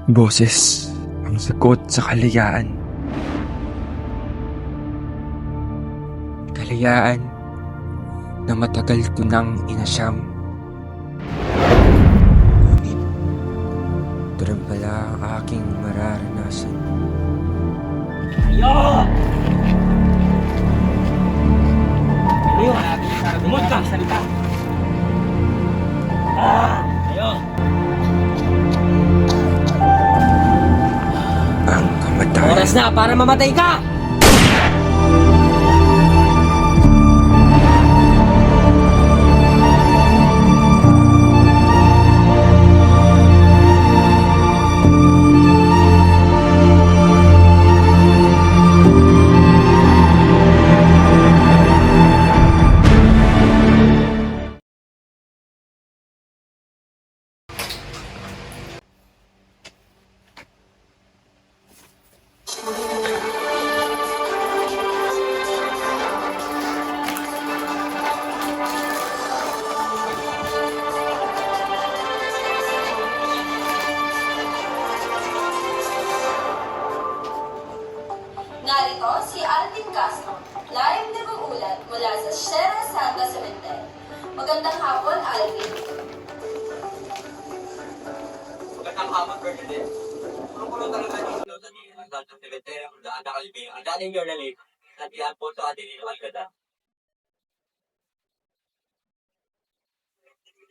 Boses ang sagot sa kalayaan. Kalayaan na matagal ko nang inasyam. Ngunit ito rin pala ang aking mararanasan. Ayo! Ayo! Lumot ka! Salita! Ayo! Ang kamatayan. Oras na para mamatay ka! Narito si Alvin Castro, live na uulat mula sa Sierra Santa Cemetery. Magandang hapon, Alvin. Magandang hapon, Ferdinand. Puno-puno talaga dito sa Santa Cemetery ang daan na kalibing. Ang dating journalist, nandiyan po sa atin ni Alcazar.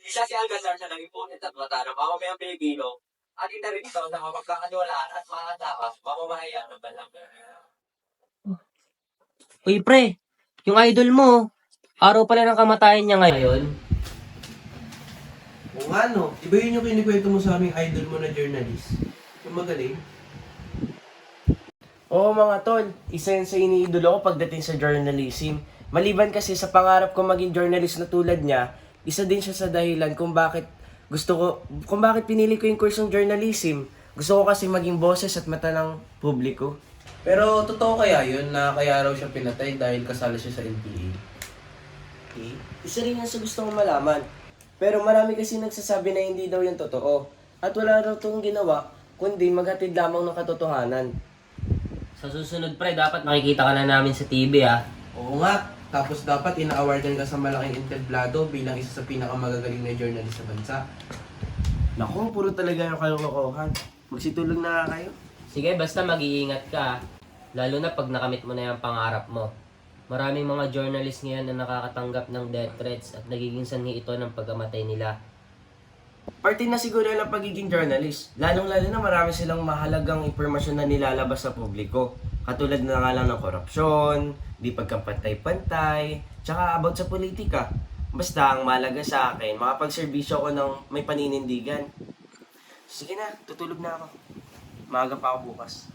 Isa si Alcazar sa naging punit at mata ng mamamayang Pilipino at ina rin ito sa mapagkakaniwalaan at mga takas mamamahayan ng banlang. Uy, pre! Yung idol mo, araw pala ng kamatayan niya ngayon. O nga no, iba yun yung kinikwento mo sa aming idol mo na journalist. Yung magaling. Oo mga tol, isa yun sa iniidolo ko pagdating sa journalism. Maliban kasi sa pangarap ko maging journalist na tulad niya, isa din siya sa dahilan kung bakit pinili ko yung kursong journalism. Gusto ko kasi maging boses at mata ng publiko. Pero totoo kaya yun na kaya raw siya pinatay dahil kasali siya sa NPA? Isa rin yan sa gusto kong malaman. Pero marami kasi nagsasabi na hindi daw yung totoo. At wala raw itong ginawa, kundi maghatid lamang ng katotohanan. Sa susunod, pre, dapat makikita ka na namin sa TV, ah. Oo nga, tapos dapat ina-awardan ka sa malaking entablado bilang isa sa pinakamagagaling na journalist sa bansa. Naku, puro talaga yung kalokohan. Magsitulog na nga kayo. Sige, basta mag-iingat ka, ah. Lalo na pag nakamit mo na yung pangarap mo. Maraming mga journalist ngayon na nakakatanggap ng death threats at nagiging sanhi ito ng pagkamatay nila. Parte na siguro ng pagiging journalist. Lalong-lalo na marami silang mahalagang impormasyon na nilalabas sa publiko. Katulad na nga lang ng korupsyon, di pagkapantay-pantay, tsaka about sa politika. Basta ang mahalaga sa akin, makapagserbisyo ko ng may paninindigan. Sige na, tutulog na ako. Maaga pa ako bukas.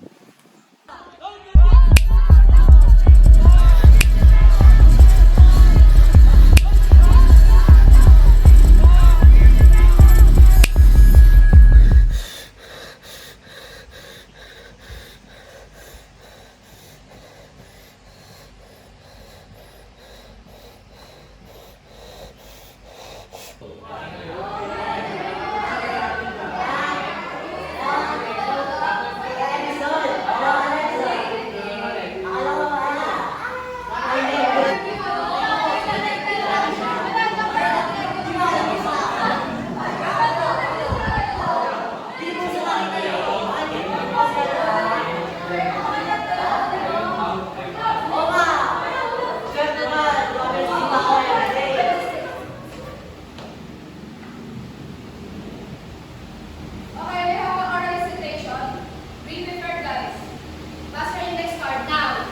Okay, we have an oral recitation. Read with your guys. Pass your index card now.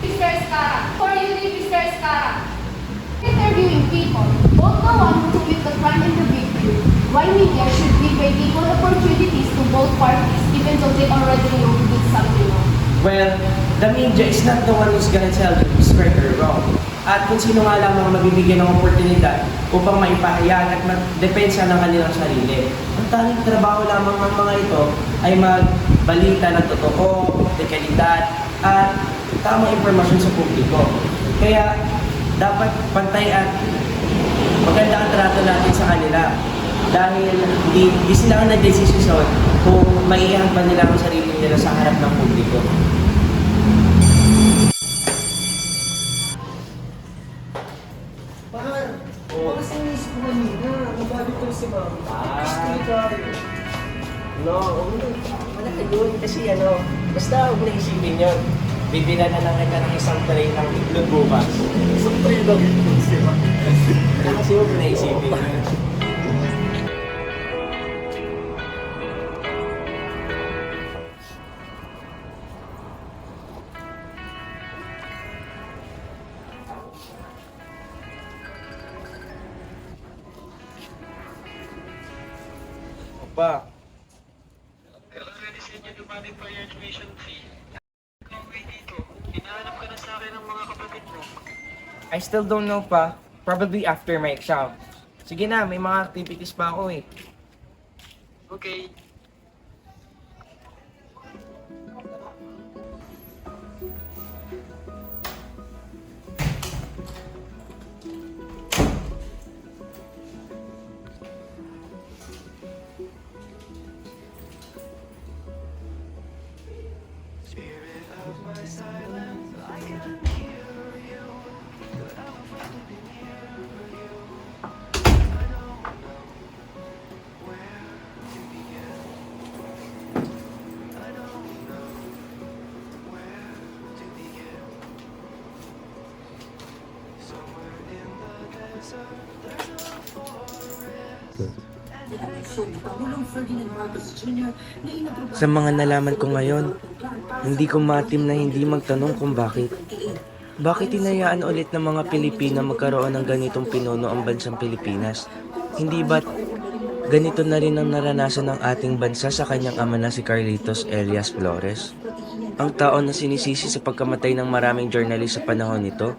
Mr. Escara. For you, Mr. Escara. Interviewing people, both the one who commit the crime and the victim. Why media should give equal opportunities to both parties even though they already know who did something wrong. Well, the media is not the one who's gonna tell you it's right or wrong. At kung sino nga lamang mabibigyan ng oportunidad upang maipahayag at magdepensa ng kanilang sarili. Ang tanging trabaho lamang ng mga ito ay magbalita ng totoo, dekalidad, at tamang impormasyon sa publiko. Kaya dapat pantay at maganda ang trato natin sa kanila. Dahil hindi sila ang nagdesisyon kung maiihag ba nila ang sarili nila sa harap ng publiko. No, wala ka yun. Kasi basta huwag na isipin yun. Bibila na lang kita ng isang tray ng itlog bukas. Isang tray lang itlog siya. Kasi huwag na isipin yun. Opa, I still don't know pa. Probably after my exam. Sige na, may mga activities pa ako eh. Okay. Sa mga nalaman ko ngayon, hindi ko matim na hindi magtanong kung bakit. Bakit hinayaan ulit ng mga Pilipina magkaroon ng ganitong pinuno ang bansang Pilipinas? Hindi ba't ganito na rin ang naranasan ng ating bansa sa kanyang ama na si Carlitos Elias Flores? Ang tao na sinisisi sa pagkamatay ng maraming journalist sa panahon nito.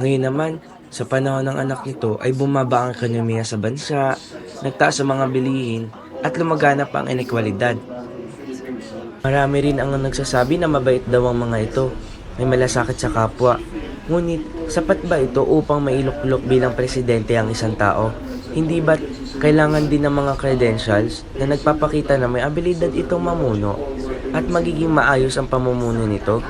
Ngayon naman, sa panahon ng anak nito ay bumaba ang ekonomiya sa bansa, nagtaas ang mga bilihin, at lumaganap ang inekwalidad. Marami rin ang nagsasabi na mabait daw ang mga ito, may malasakit sa kapwa. Ngunit, sapat ba ito upang mailuklok bilang presidente ang isang tao? Hindi ba't kailangan din ng mga credentials na nagpapakita na may abilidad itong mamuno at magiging maayos ang pamumuno nito?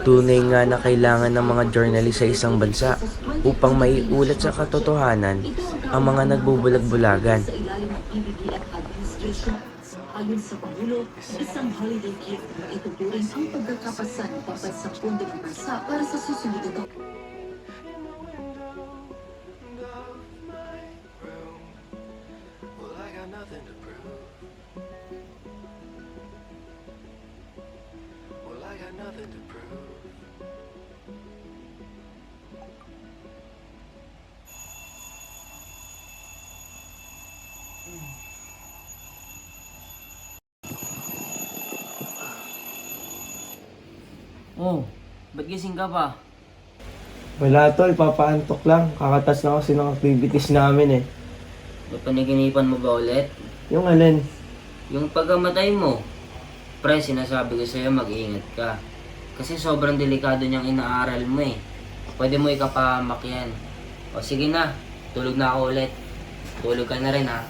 Tunay nga na kailangan ng mga journalist sa isang bansa upang maiulat sa katotohanan ang mga nagbubulag-bulagan. Ayon sa Pangulo, isang holiday gift na ituturing ang pagkakapasan ng pambansang pondo ng bansa para sa susunod na taon. Oh, ba't gising ka pa? Wala tol, papaantok lang. Kakatas na kasi ng activities namin eh. Ba't paniginipan mo ba ulit? Yung alin? Yung pagkamatay mo. Pre, sinasabi ko sa'yo mag-iingat ka. Kasi sobrang delikado niyang inaaral mo eh. Pwede mo ikapahamak yan. O sige na, tulog na ako ulit. Tulog ka na rin ha.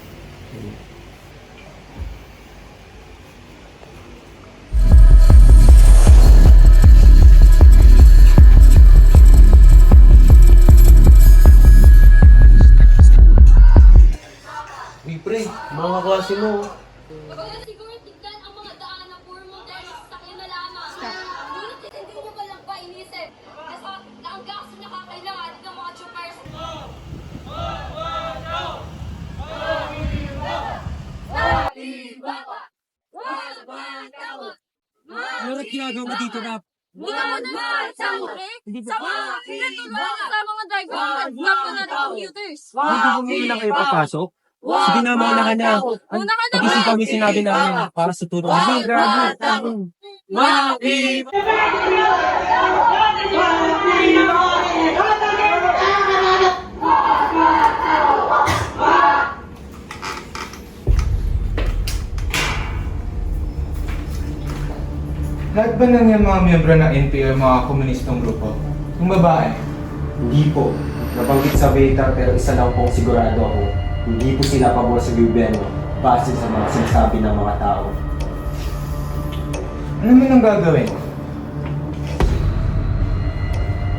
Uy pre, mga klase mo. Kaya siguro tignan ang mga daan na puro modelo sa sakyan na lamang. Ngunit hindi nyo ba lang ba inisip na ang gasto na kakailangan ng mga troopers? Ano ginagawa mo dito, Rap? Hindi ka mo naman sa mga driver at sa mga computers. Hindi mo muna kayo papasok? Sige na, mauna ka na. Pag-isip kami sinabi namin para sa tulong. Hindi, grabe. Lahat ba ng yung mga miyembro ng NPO yung mga komunistong grupo? Yung babae? Hindi po. Nabanggit sa waiter pero isa lang pong sigurado ako. Hindi po sila pabor sa gobyerno base sa mga sinasabi ng mga tao. Ano man ang gagawin?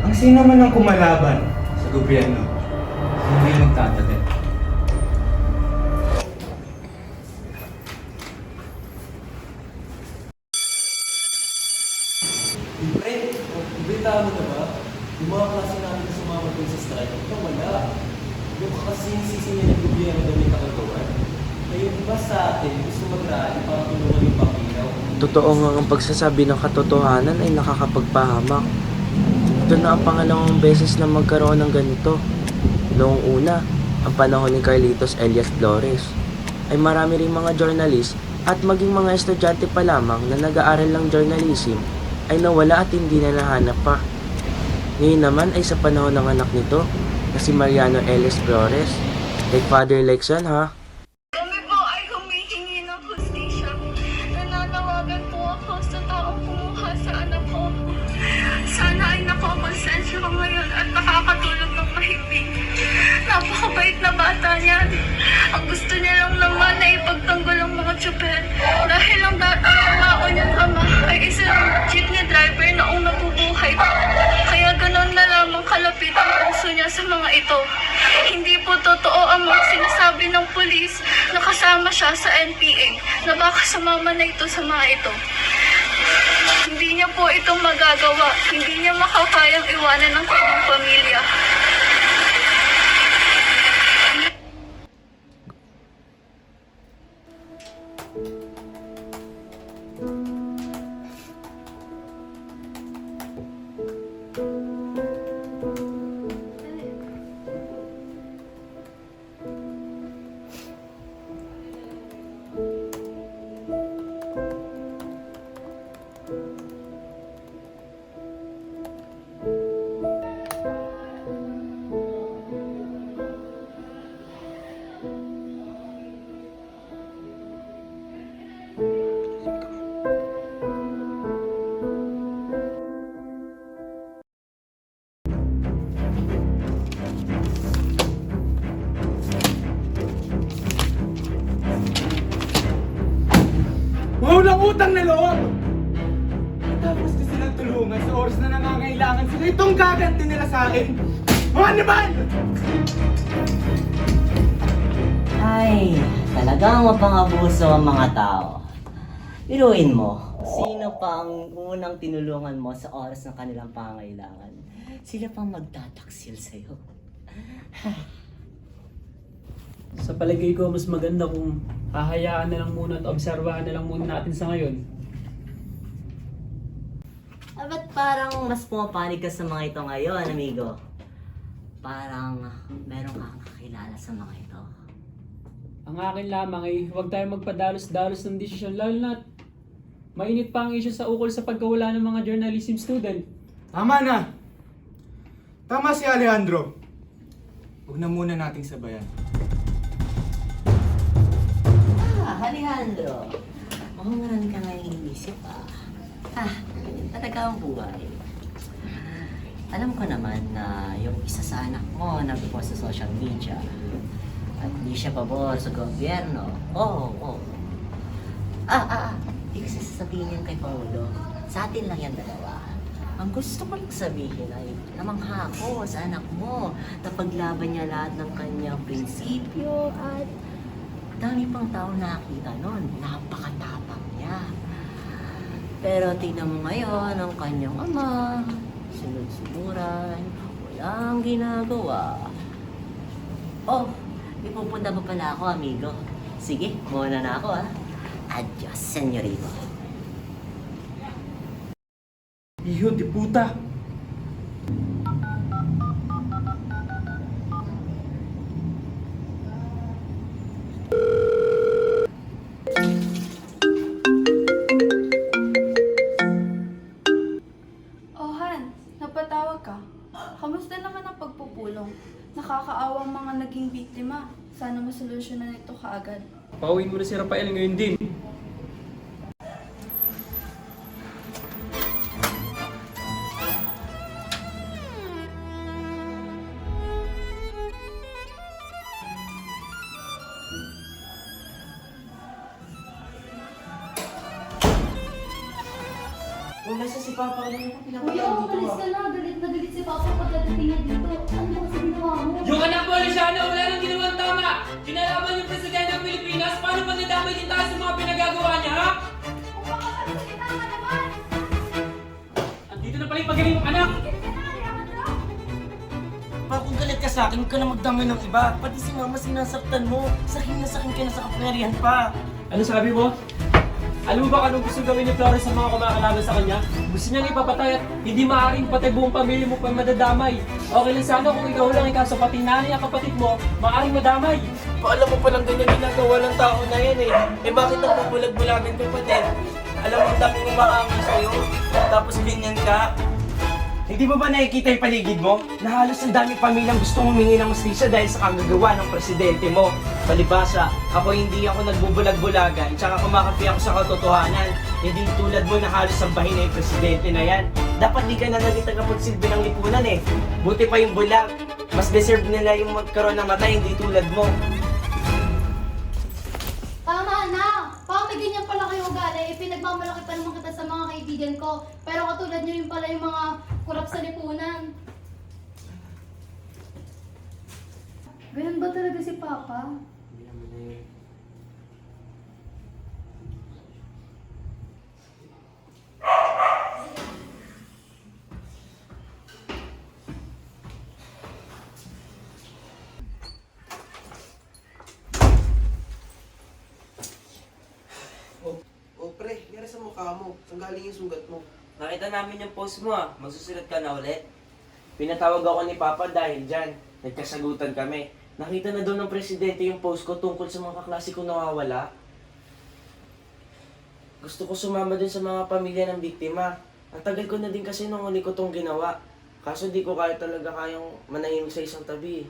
Ang sino man ang kumalaban sa gobyerno, hindi magtatagal. Pre, bita mo na ba? Yung mga klase namin na sumama dun sa strike, ito wala. Yung kasi sisingin ng gobyerno daw may kakagawan. Kaya iba sa atin, gusto mag-rally para tulungan yung panginaw. Totoo nga ang pagsasabi ng katotohanan ay nakakapagpahamak. Ito na ang pangalawang beses na magkaroon ng ganito. Noong una, ang panahon ni Carlitos Elias Flores, ay marami ring mga journalist at maging mga estudyante pa lamang na nag-aaral ng journalism ay nawala at hindi na nahanap pa. Ngayon naman ay sa panahon ng anak nito na si Mariano Elias Flores. Like father like son, ha? Kami po ay humihingi ng hustisya. Nananawagan po ako sa taong kumuha sa anak ko. Sana ay nakakonsensya ko ngayon at nakakatulog ng mahimbing. Napakabait na bata niyan. Ang gusto niya lang naman ay ipagtanggol ang mga tsuper. Dahil ang tao niyang ama ay isang jeepney driver noong nabubuhay pa. Kaya ganun na lamang kalapit ang puso niya sa mga ito. Hindi po totoo ang mga sinasabi ng pulis na kasama siya sa NPA na baka sumama na ito sa mga ito. Hindi niya po itong magagawa. Hindi niya makakayang iwanan ng kanyang pamilya. Walang utang na loob! Tapos na silang tulungan sa oras na nangangailangan sila. Itong gaganti nila sa akin! Mga animal! Ay, talagang mapang-abuso ang mga tao. Biruin mo, sino pa ang unang tinulungan mo sa oras ng kanilang pangangailangan? Sila pang magtataksil sa'yo. Sa palagay ko, mas maganda kung hahayaan na lang muna at obserbahan na lang muna natin sa ngayon. Ba't parang mas pumapanig ka sa mga ito ngayon, amigo? Parang meron kang kakilala sa mga ito. Ang akin lamang ay huwag tayong magpadalos-dalos ng desisyon, lalo na mainit pa ang issue sa ukol sa pagkawala ng mga journalism student. Tama na! Tama si Alejandro. Huwag na muna nating sabayan. Alejandro, mukhang marami ka nga iniisip ganyan talaga ang buhay. Alam ko naman na yung isa sa anak mo nag-post sa social media at hindi siya pabor sa gobyerno. Oo. Hindi kasi sasabihin yan kay Paolo. Sa atin lang yan dalawa. Ang gusto ko lang sabihin ay namangha ako sa anak mo na paglaban niya lahat ng kanyang prinsipyo at dami pang tao nakakita nun. Napakatapang niya. Pero tingnan mo ngayon ang kanyang ama. Sunod-sunuran. Walang ginagawa. Oh, ipupunta pa pala ako, amigo. Sige, muna na ako Adios, senyorito. Hiyo, di puta! nakakaawang mga naging biktima. Sana masolusyonan ito kaagad. Pauwiin mo na si Rafael ngayon din. Kung nasa si Papa, ano yung Kuya, pinapatawag umalis dito ka na. Galit na galit si Papa pagdating niya dito. Ano ba kasi ginawa mo? Yung anak mo, Luciano, wala nang ginawang tama. Kinalaman yung presidente ng Pilipinas, paano pa nadamay din tayo sa mga pinagagawa niya, ha? Kung makakalimutan ka naman! Andito na pala yung pagaling mong anak. Pa, kung galit ka sa akin, huwag ka na magdamay ng iba. Pati si mama sinasaktan mo. Sakin ka na sa kapangyarihan pa. Ano sabi mo? Alam mo ba anong gusto gawin ni Flores sa mga kumakalaban sa kanya? Gusto niyang ipapatay at hindi maaaring patay buong pamilya mo pa madadamay. Okay lang sana kung ikaw lang ikaso pati nanay at kapatid mo, maaaring madamay. Alam mo palang ganyan ginagawa ng tao na yan eh. Eh bakit nagbubulag-bulagan ka pa din? Alam mo ang daming umaangin sa'yo, tapos ganyan ka. Hindi mo ba nakikita yung paligid mo? Na halos ang daming pamilyang gustong humingi ng hustisya dahil sa kagagawa ng presidente mo. Palibasa, hindi ako nagbubulag-bulagan, tsaka kumakampi ako sa katotohanan. Hindi tulad mo na halos sambahin na yung presidente na yan. Dapat di ka na naging tagapagsilbi ng lipunan eh. Buti pa yung bulag. Mas deserve nila yung magkaroon ng mata, hindi tulad mo. Tama na! Pa, may ganyan pala kayo ugali. Pinagmamalaki pa naman kita sa mga kaibigan ko. Pero katulad nyo yung pala yung mga kurap sa lipunan. Ganun ba talaga si Papa? Oh, pre, nangyari sa mukha mo. Saan galing yung sugat mo? Nakita namin yung post mo magsusulat ka na ulit. Pinatawag ako ni Papa dahil dyan. Nagkasagutan kami. Nakita na doon ng presidente yung post ko tungkol sa mga kaklase kong nawawala. Gusto ko sumama dun sa mga pamilya ng biktima. Ang tagal ko na din kasi nung huli ko tong ginawa. Kaso di ko kaya talaga kayang manahimik sa isang tabi.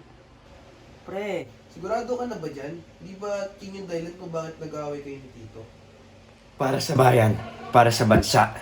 Pre, sigurado ka na ba dyan? Di ba yun yung dahilan kung bakit nag-aaway kayo ni Tito? Para sa bayan, para sa bansa.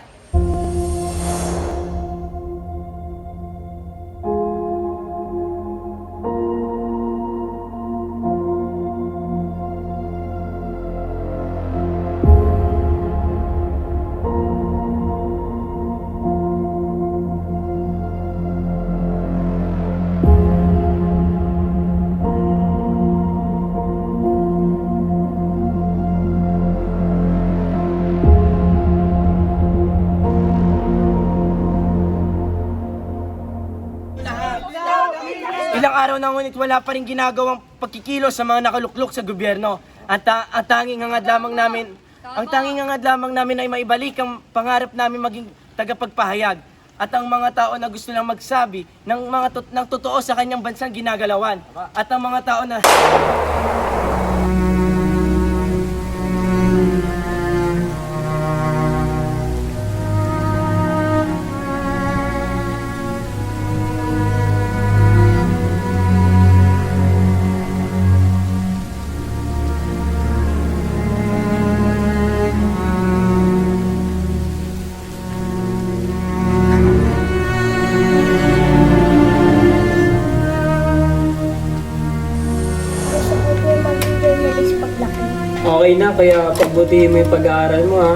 Ilang araw na ngunit wala pa rin ginagawang pagkikilos sa mga nakaluklok sa gobyerno. Ang tanging hangad lamang namin ay maibalik ang pangarap namin maging tagapagpahayag. At ang mga tao na gusto lang magsabi ng totoo sa kanyang bansang ginagalawan. At ang mga tao na... Okay na, kaya pagbutihin mo yung pag-aaral mo, ha?